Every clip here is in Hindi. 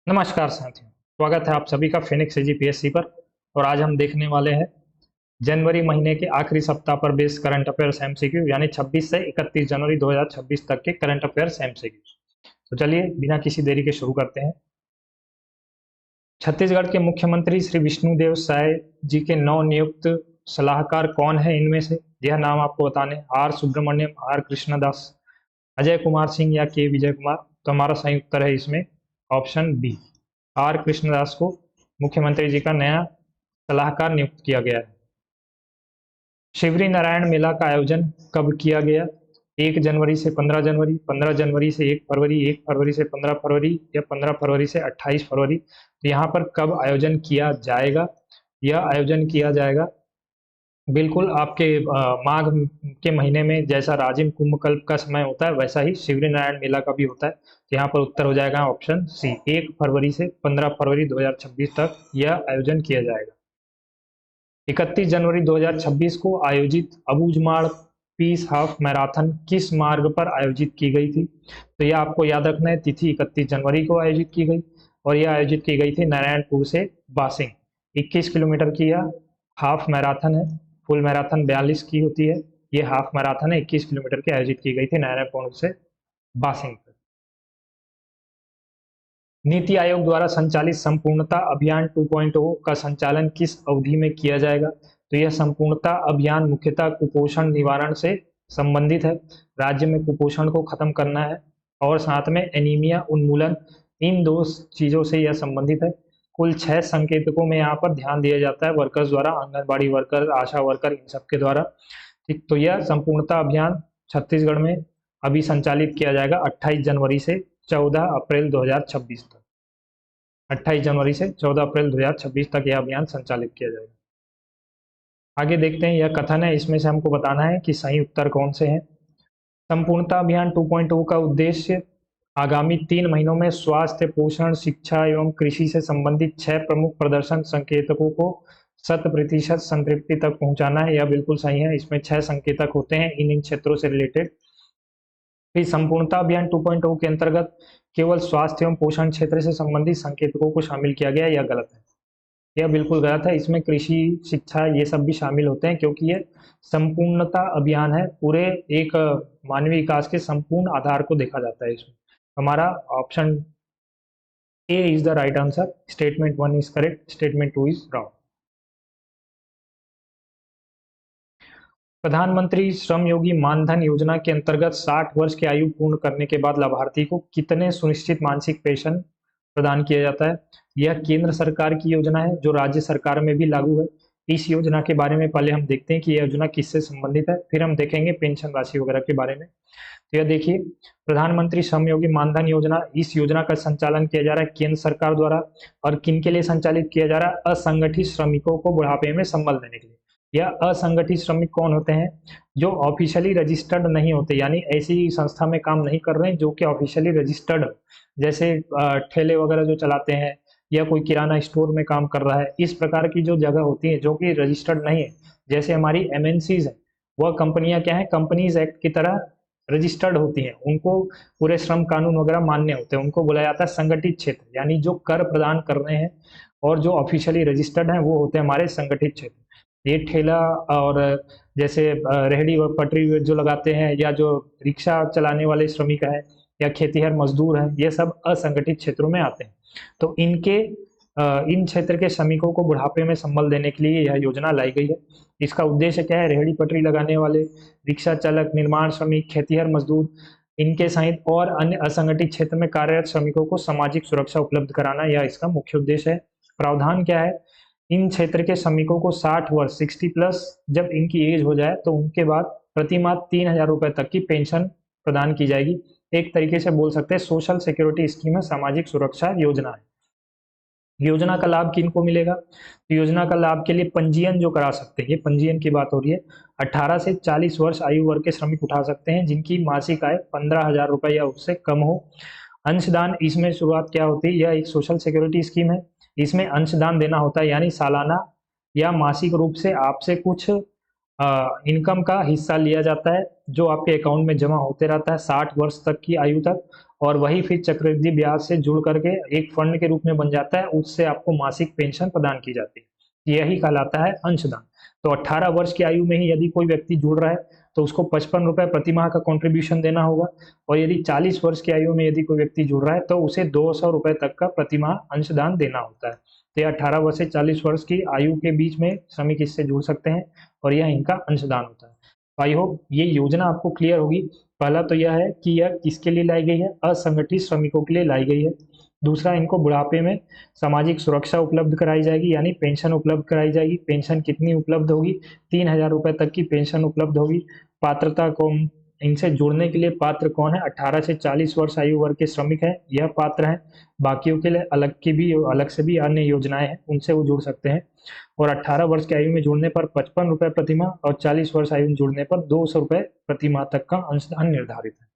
नमस्कार साथियों, स्वागत है आप सभी का फिनिक्स जीपीएससी पर। और आज हम देखने वाले हैं जनवरी महीने के आखिरी सप्ताह पर बेस करंट अफेयर्स एमसीक्यू, यानी 26 से 31 जनवरी 2026 तक के करंट अफेयर्स एमसीक्यू। तो चलिए बिना किसी देरी के शुरू करते हैं। छत्तीसगढ़ के मुख्यमंत्री श्री विष्णुदेव साय जी के नव नियुक्त सलाहकार कौन है इनमें से? यह नाम आपको बताने: आर सुब्रमण्यम, आर कृष्णदास, अजय कुमार सिंह या के विजय कुमार। तो हमारा सही उत्तर है इसमें ऑप्शन बी, आर कृष्णदास को मुख्यमंत्री जी का नया सलाहकार नियुक्त किया गया है। शिवरी नारायण मेला का आयोजन कब किया गया? 1 जनवरी से 15 जनवरी, 15 जनवरी से 1 फरवरी, 1 फरवरी से 15 फरवरी, या 15 फरवरी से 28 फरवरी। तो यहाँ पर कब आयोजन किया जाएगा? यह आयोजन किया जाएगा बिल्कुल आपके माघ के महीने में। जैसा राजिम कुंभकल्प का समय होता है वैसा ही शिवरी नारायण मेला का भी होता है। तो यहाँ पर उत्तर हो जाएगा ऑप्शन सी, 1 फरवरी से 15 फरवरी 2026 तक यह आयोजन किया जाएगा। 31 जनवरी 2026 को आयोजित अबूझमाड़ पीस हाफ मैराथन किस मार्ग पर आयोजित की गई थी? तो यह आपको याद रखना है, तिथि 31 जनवरी को आयोजित की गई और यह आयोजित की गई थी नारायणपुर से बासिंग। 21 किलोमीटर की यह हाफ मैराथन है। फुल मैराथन 42 की होती है, ये हाफ मैराथन है 21 किलोमीटर की, आयोजित की गई थी नारायणपुर से बासिंग पर। नीति आयोग द्वारा संचालित संपूर्णता अभियान 2.0 का संचालन किस अवधि में किया जाएगा? तो यह संपूर्णता अभियान मुख्यतः कुपोषण निवारण से संबंधित है। राज्य में कुपोषण को खत्म करना है और साथ में एनीमिया उन्मूलन, इन दो चीजों से यह संबंधित है। कुल 6 संकेतकों में यहाँ पर ध्यान दिया जाता है वर्कर्स द्वारा, आंगनबाड़ी वर्कर, आशा वर्कर, इन सबके द्वारा। ठीक, तो यह संपूर्णता अभियान छत्तीसगढ़ में अभी संचालित किया जाएगा 28 जनवरी से 14 अप्रैल 2026 तक। 28 जनवरी से 14 अप्रैल 2026 तक यह अभियान संचालित किया जाएगा। आगे देखते हैं, यह कथन है, इसमें से हमको बताना है कि सही उत्तर कौन से हैं। संपूर्णता अभियान 2.0 का उद्देश्य आगामी 3 महीनों में स्वास्थ्य, पोषण, शिक्षा एवं कृषि से संबंधित 6 प्रमुख प्रदर्शन संकेतकों को 100% संतृप्ति तक पहुंचाना है। यह बिल्कुल सही है, इसमें 6 संकेतक होते हैं इन क्षेत्रों से रिलेटेड। फिर संपूर्णता अभियान 2.0 के अंतर्गत केवल स्वास्थ्य एवं पोषण क्षेत्र से संबंधित संकेतकों को शामिल किया गया, यह गलत है, यह बिल्कुल गलत है। इसमें कृषि, शिक्षा, ये सब भी शामिल होते हैं क्योंकि ये संपूर्णता अभियान है, पूरे एक मानवीय विकास के संपूर्ण आधार को देखा जाता है इसमें। हमारा option A is the right answer. Statement 1 is correct, statement 2 is wrong. प्रधानमंत्री श्रम योगी मानधन योजना के अंतर्गत 60 वर्ष की आयु पूर्ण करने के बाद लाभार्थी को कितने सुनिश्चित मासिक पेंशन प्रदान किया जाता है? यह केंद्र सरकार की योजना है जो राज्य सरकार में भी लागू है। इस योजना के बारे में पहले हम देखते हैं कि यह योजना किससे संबंधित है, फिर हम देखेंगे पेंशन राशि वगैरह के बारे में। तो यह देखिए, प्रधानमंत्री श्रम योगी मानधन योजना, इस योजना का संचालन किया जा रहा है केंद्र सरकार द्वारा। और किन के लिए संचालित किया जा रहा है? असंगठित श्रमिकों को बुढ़ापे में संबल देने के लिए। यह असंगठित श्रमिक कौन होते हैं? जो ऑफिशियली रजिस्टर्ड नहीं होते, यानी ऐसी संस्था में काम नहीं कर रहे हैं जो कि ऑफिशियली रजिस्टर्ड, जैसे ठेले वगैरह जो चलाते हैं या कोई किराना स्टोर में काम कर रहा है, इस प्रकार की जो जगह होती है जो कि रजिस्टर्ड नहीं है, जैसे हमारी एमएनसीज है, वह कंपनियां क्या है, कंपनीज एक्ट की तरह रजिस्टर्ड होती हैं, उनको पूरे श्रम कानून वगैरह मान्य होते हैं, उनको बुलाया जाता है संगठित क्षेत्र, यानी जो कर प्रदान कर रहे हैं और जो ऑफिशियली रजिस्टर्ड हैं वो होते हैं हमारे संगठित क्षेत्र। ये ठेला और जैसे रेहड़ी व पटरी जो लगाते हैं, या जो रिक्शा चलाने वाले श्रमिक हैं, या खेतीहर मजदूर हैं, ये सब असंगठित क्षेत्रों में आते हैं। तो इनके इन क्षेत्र के श्रमिकों को बुढ़ापे में संबल देने के लिए यह योजना लाई गई है। इसका उद्देश्य क्या है? रेहड़ी पटरी लगाने वाले, रिक्शा चालक, निर्माण श्रमिक, खेतीहर मजदूर, इनके सहित और अन्य असंगठित क्षेत्र में कार्यरत श्रमिकों को सामाजिक सुरक्षा उपलब्ध कराना, यह इसका मुख्य उद्देश्य है। प्रावधान क्या है? इन क्षेत्र के श्रमिकों को 60 वर्ष 60+ जब इनकी एज हो जाए तो उनके बाद प्रति माह 3,000 रुपए तक की पेंशन प्रदान की जाएगी। एक तरीके से बोल सकते हैं सोशल सिक्योरिटी स्कीम है, सामाजिक सुरक्षा योजना है। योजना का लाभ किनको मिलेगा? तो योजना का लाभ के लिए पंजीयन जो करा सकते हैं, ये पंजीयन की बात हो रही है, 18 से 40 वर्ष आयु वर्ग के श्रमिक उठा सकते हैं जिनकी मासिक आय 15,000 रुपए या उससे कम हो। अंशदान, इसमें शुरुआत क्या होती है? यह एक सोशल सिक्योरिटी स्कीम है, इसमें अंशदान देना होता है, यानी सालाना या मासिक रूप से आपसे कुछ इनकम का हिस्सा लिया जाता है जो आपके अकाउंट में जमा होते रहता है 60 वर्ष तक की आयु तक, और वही फिर चक्रवृद्धि ब्याज से जुड़ करके एक फंड के रूप में बन जाता है, उससे आपको मासिक पेंशन प्रदान की जाती है। यही कहलाता है अंशदान। तो 18 वर्ष की आयु में ही यदि कोई व्यक्ति जुड़ रहा है तो उसको 55 रुपये प्रति माह का कॉन्ट्रीब्यूशन देना होगा, और यदि 40 वर्ष की आयु में यदि कोई व्यक्ति जुड़ रहा है तो उसे 200 रुपये तक का प्रति माह अंशदान देना होता है। तो यह 18 वर्ष से 40 वर्ष की आयु के बीच में श्रमिक इससे जुड़ सकते हैं, और यह इनका अंशदान होता है। आई होप ये योजना आपको क्लियर होगी। पहला तो यह है कि यह किसके लिए लाई गई है, असंगठित श्रमिकों के लिए लाई गई है। दूसरा, इनको बुढ़ापे में सामाजिक सुरक्षा उपलब्ध कराई जाएगी, यानी पेंशन उपलब्ध कराई जाएगी। पेंशन कितनी उपलब्ध होगी, 3,000 रुपये तक की पेंशन उपलब्ध होगी। पात्रता कौन, इनसे जुड़ने के लिए पात्र कौन है, 18 से 40 वर्ष आयु वर्ग के श्रमिक हैं, यह पात्र हैं। बाकियों के लिए अलग से भी अन्य योजनाएं हैं, उनसे वो जुड़ सकते हैं। और 18 वर्ष की आयु में जुड़ने पर 55 रुपये प्रति माह, और 40 वर्ष आयु में जुड़ने पर 200 रुपये प्रति माह तक का अंशदान निर्धारित है।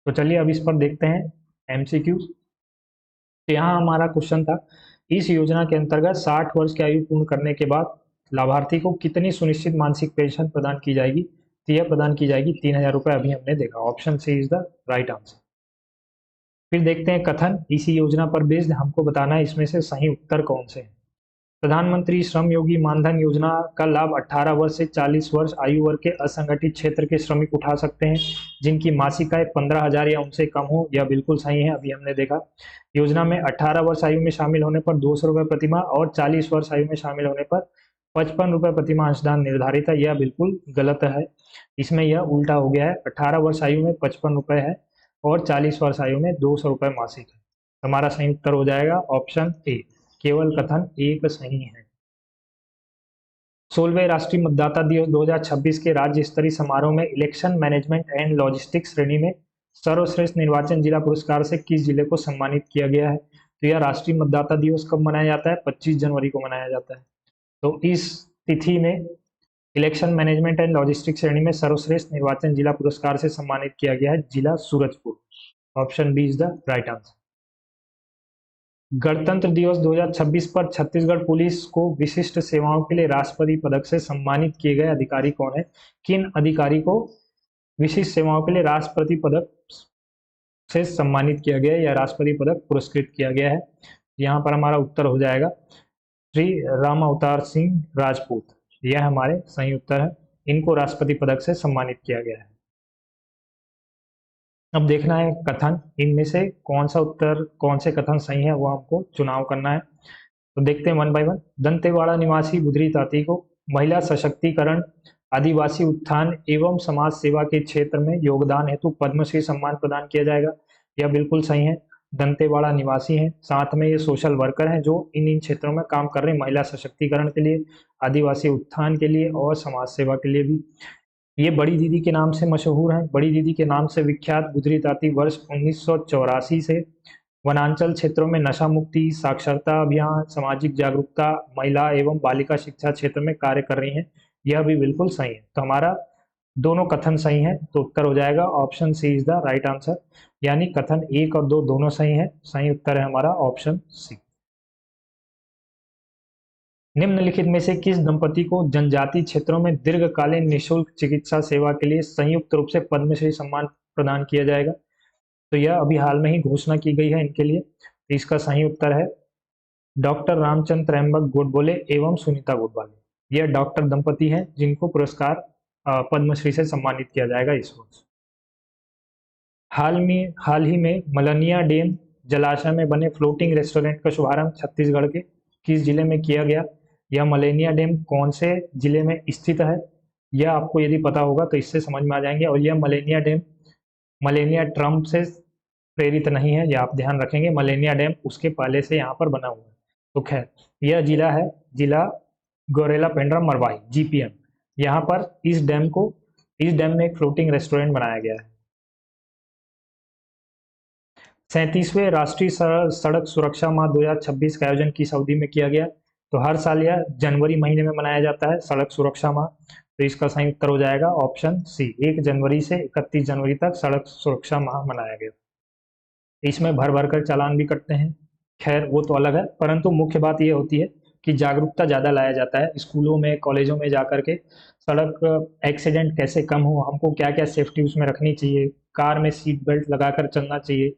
तो चलिए अब इस पर देखते हैं एमसीक्यू। तो यहाँ हमारा क्वेश्चन था, इस योजना के अंतर्गत 60 वर्ष की आयु पूर्ण करने के बाद लाभार्थी को कितनी सुनिश्चित मासिक पेंशन प्रदान की जाएगी। तो यह प्रदान की जाएगी 3,000 रुपये, अभी हमने देखा। Option C is the right answer. फिर देखते हैं कथन, इसी योजना पर बेस्ड हमको बताना है इसमें से सही उत्तर कौन से हैं। प्रधानमंत्री श्रम योगी मानधन योजना का लाभ 18 वर्ष से 40 वर्ष आयु वर्ग के असंगठित क्षेत्र के श्रमिक उठा सकते हैं जिनकी मासिक आय 15,000 या उनसे कम हो। यह बिल्कुल सही है, अभी हमने देखा। योजना में 18 वर्ष आयु में शामिल होने पर 200 रुपये प्रति माह, और 40 वर्ष आयु में शामिल होने पर 55 रुपये प्रति माह अंशदान निर्धारित है। यह बिल्कुल गलत है, इसमें यह उल्टा हो गया है। 18 वर्ष आयु में 55 रुपये है और 40 वर्ष आयु में 200 रुपये मासिक है। हमारा सही उत्तर हो जाएगा ऑप्शन ए, केवल कथन एक सही है। 16वें राष्ट्रीय मतदाता दिवस 2026 के राज्य स्तरीय समारोह में इलेक्शन मैनेजमेंट एंड लॉजिस्टिक्स श्रेणी में सर्वश्रेष्ठ निर्वाचन जिला पुरस्कार से किस जिले को सम्मानित किया गया है। तो यह राष्ट्रीय मतदाता दिवस कब मनाया जाता है, 25 जनवरी को मनाया जाता है। तो इस तिथि में इलेक्शन मैनेजमेंट एंड लॉजिस्टिक्स श्रेणी में सर्वश्रेष्ठ निर्वाचन जिला पुरस्कार से सम्मानित किया गया है जिला Surajpur. Option B is the right answer. गणतंत्र दिवस 2026 पर छत्तीसगढ़ पुलिस को विशिष्ट सेवाओं के लिए राष्ट्रपति पदक से सम्मानित किए गए अधिकारी कौन है। किन अधिकारी को विशिष्ट सेवाओं के लिए राष्ट्रपति पदक से सम्मानित किया गया है या राष्ट्रपति पदक पुरस्कृत किया गया है। यहाँ पर हमारा उत्तर हो जाएगा श्री राम अवतार सिंह राजपूत, यह हमारे सही उत्तर है। इनको राष्ट्रपति पदक से सम्मानित किया गया है। अब देखना है कथन, इनमें से कौन सा उत्तर, कौन से कथन सही है वो हमको चुनाव करना है। तो देखते हैं वन बाय वन। दंतेवाड़ा निवासी बुधरी ताती को महिला सशक्तिकरण, आदिवासी उत्थान एवं समाज सेवा के क्षेत्र में योगदान हेतु पद्मश्री सम्मान प्रदान किया जाएगा। यह बिल्कुल सही है। दंतेवाड़ा निवासी हैं, साथ में ये सोशल वर्कर हैं जो इन क्षेत्रों में काम कर रहे हैं, महिला सशक्तिकरण के लिए, आदिवासी उत्थान के लिए और समाज सेवा के लिए भी। ये बड़ी दीदी के नाम से मशहूर हैं। बड़ी दीदी के नाम से विख्यात बुधरी ताती वर्ष 1984 से वनांचल क्षेत्रों में नशा मुक्ति, साक्षरता अभियान, सामाजिक जागरूकता, महिला एवं बालिका शिक्षा क्षेत्र में कार्य कर रही हैं। यह भी बिल्कुल सही है। तो हमारा दोनों कथन सही है, तो उत्तर हो जाएगा option C is the right answer, यानी कथन 1 और 2 दोनों सही है। सही उत्तर है हमारा ऑप्शन सी। निम्नलिखित में से किस दंपति को जनजातीय क्षेत्रों में दीर्घकालीन निःशुल्क चिकित्सा सेवा के लिए संयुक्त रूप से पद्मश्री सम्मान प्रदान किया जाएगा। तो यह अभी हाल में ही घोषणा की गई है इनके लिए। तो इसका सही उत्तर है डॉक्टर रामचंद्र त्रयंबक गोडबोले एवं सुनीता गोडबोले। यह डॉक्टर दंपति हैं जिनको पुरस्कार पद्मश्री से सम्मानित किया जाएगा इस वर्ष। हाल ही में मलनिया डैम जलाशय में बने फ्लोटिंग रेस्टोरेंट का शुभारंभ छत्तीसगढ़ के किस जिले में किया गया। यह मलेनिया डैम कौन से जिले में स्थित है, यह आपको यदि पता होगा तो इससे समझ में आ जाएंगे। और यह मलेनिया डैम मलेनिया ट्रम्प से प्रेरित नहीं है, यह आप ध्यान रखेंगे। मलेनिया डैम उसके पहले से यहाँ पर बना हुआ है। तो खैर, यह जिला है जिला गोरेला पेंड्रा मरवाई, जीपीएम। यहाँ पर इस डैम में एक फ्लोटिंग रेस्टोरेंट बनाया गया है। 37वें राष्ट्रीय सड़क सुरक्षा माह 2026 का आयोजन किस अवधि में किया गया। तो हर साल यह जनवरी महीने में मनाया जाता है सड़क सुरक्षा माह। तो इसका सही उत्तर हो जाएगा ऑप्शन सी, 1 जनवरी से 31 जनवरी तक सड़क सुरक्षा माह मनाया गया। इसमें भर भर कर चालान भी कटते हैं, खैर वो तो अलग है, परंतु मुख्य बात यह होती है कि जागरूकता ज़्यादा लाया जाता है स्कूलों में, कॉलेजों में जाकर के। सड़क एक्सीडेंट कैसे कम हो, हमको क्या क्या सेफ्टी उसमें रखनी चाहिए, कार में सीट बेल्ट लगाकर चलना चाहिए,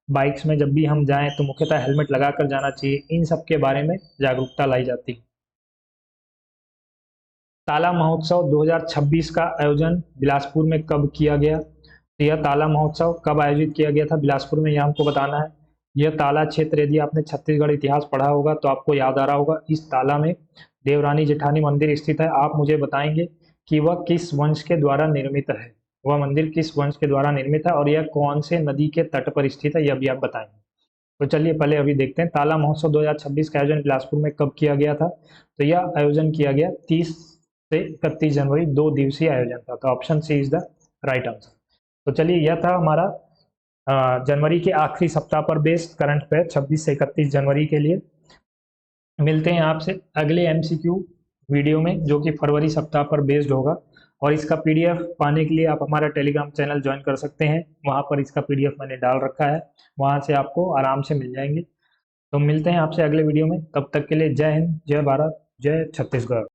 बाइक्स में जब भी हम जाएं तो मुख्यतः हेलमेट लगाकर जाना चाहिए, इन सब के बारे में जागरूकता लाई जाती है। ताला महोत्सव 2026 का आयोजन बिलासपुर में कब किया गया? तो यह ताला महोत्सव कब आयोजित किया गया था बिलासपुर में, यह हमको बताना है। यह ताला क्षेत्र, यदि आपने छत्तीसगढ़ इतिहास पढ़ा होगा तो आपको याद आ रहा होगा, इस ताला में देवरानी जेठानी मंदिर स्थित है। आप मुझे बताएंगे कि वह किस वंश के द्वारा निर्मित है, वह मंदिर किस वंश के द्वारा निर्मित है और यह कौन से नदी के तट पर स्थित है, यह भी आप बताएंगे। तो चलिए पहले अभी देखते हैं ताला महोत्सव 2026 का आयोजन बिलासपुर में कब किया गया था। तो यह आयोजन किया गया 30 से 31 जनवरी, 2 दिवसीय आयोजन था। तो option C is the right answer. तो चलिए यह था हमारा जनवरी के आखिरी सप्ताह पर बेस्ड करंट अफेयर 26 से 31 जनवरी के लिए। मिलते हैं आपसे अगले एमसीक्यू वीडियो में जो कि फरवरी सप्ताह पर बेस्ड होगा, और इसका पीडीएफ पाने के लिए आप हमारा टेलीग्राम चैनल ज्वाइन कर सकते हैं, वहाँ पर इसका पीडीएफ मैंने डाल रखा है, वहाँ से आपको आराम से मिल जाएंगे। तो मिलते हैं आपसे अगले वीडियो में, तब तक के लिए जय हिंद, जय भारत, जय छत्तीसगढ़।